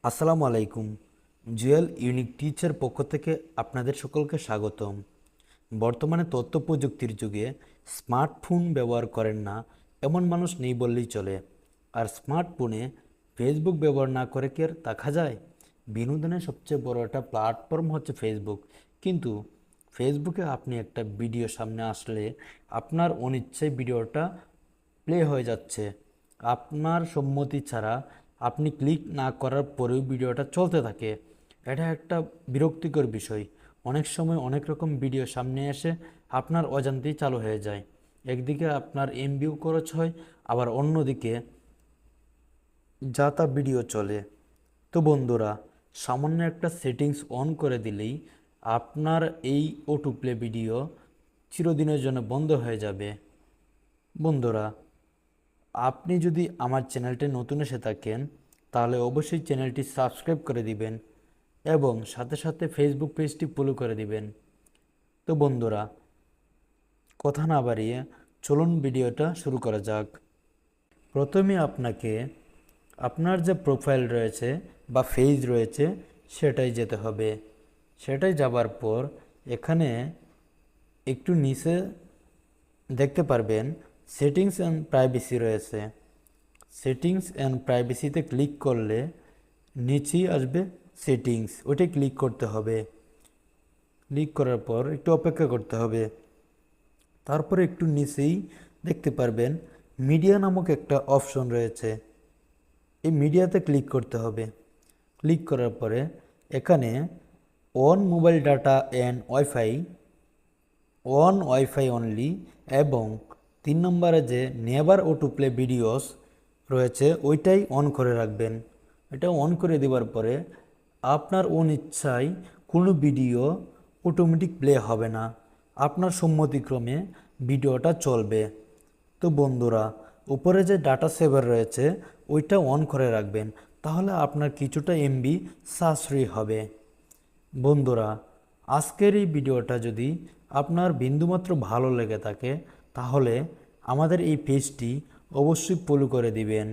আসসালামু আলাইকুম। Jewel unique teacher পক্ষ থেকে আপনাদের সকলকে স্বাগতম। বর্তমানে তথ্য প্রযুক্তির যুগে স্মার্টফোন ব্যবহার করেন না এমন মানুষ নেই বললেই চলে। আর স্মার্টফোনে ফেসবুক ব্যবহার না করে কি আর দেখা যায়? বিনোদনের সবচেয়ে বড় একটা প্ল্যাটফর্ম হচ্ছে ফেসবুক। কিন্তু ফেসবুকে আপনি একটা ভিডিও সামনে আসলে আপনার অনিচ্ছায় ভিডিওটা প্লে হয়ে যাচ্ছে। আপনার সম্মতি ছাড়া আপনি ক্লিক না করার পরেও ভিডিওটা চলতে থাকে। এটা একটা বিরক্তিকর বিষয়। অনেক সময় অনেক রকম ভিডিও সামনে এসে আপনার অজান্তেই চালু হয়ে যায়। একদিকে আপনার এমবিও খরচ হয়, আবার অন্যদিকে যা তা ভিডিও চলে। তো বন্ধুরা, সামান্য একটা সেটিংস অন করে দিলেই আপনার এই অটো প্লে ভিডিও চিরদিনের জন্য বন্ধ হয়ে যাবে। বন্ধুরা, আপনি যদি আমার চ্যানেলটি নতুন এসে থাকেন তাহলে অবশ্যই চ্যানেলটি সাবস্ক্রাইব করে দিবেন এবং সাথে সাথে ফেসবুক পেজটি ফলো করে দিবেন। তো বন্ধুরা, কথা না বাড়িয়ে চলুন ভিডিওটা শুরু করা যাক। প্রথমে আপনাকে আপনার যে প্রোফাইল রয়েছে বা পেজ রয়েছে সেটাই যেতে হবে। সেটাই যাবার পর এখানে একটু নিচে দেখতে পারবেন সেটিংস অ্যান্ড প্রাইভেসি রয়েছে। সেটিংস অ্যান্ড প্রাইভেসিতে ক্লিক করলে নিচেই আসবে সেটিংস, ওইটাই ক্লিক করতে হবে। ক্লিক করার পর একটু অপেক্ষা করতে হবে। তারপরে একটু নিচেই দেখতে পারবেন মিডিয়া নামক একটা অপশন রয়েছে। এই মিডিয়াতে ক্লিক করতে হবে। ক্লিক করার পরে এখানে on mobile data and wifi only এবং 3 নম্বরে যে নেভার অটো প্লে ভিডিওস রয়েছে ওইটাই অন করে রাখবেন। এটা অন করে দেওয়ার পরে আপনার অনিচ্ছায় কোনো ভিডিও অটোমেটিক প্লে হবে না, আপনার সম্মতিক্রমে ভিডিওটা চলবে। তো বন্ধুরা, উপরে যে ডাটা সেভার রয়েছে ওইটা অন করে রাখবেন, তাহলে আপনার কিছুটা এমবি সাশ্রয়ী হবে। বন্ধুরা, আজকের এই ভিডিওটা যদি আপনার বিন্দুমাত্র ভালো লেগে থাকে তাহলে আমাদের এই পেজটি অবশ্যই ফলো করে দিবেন।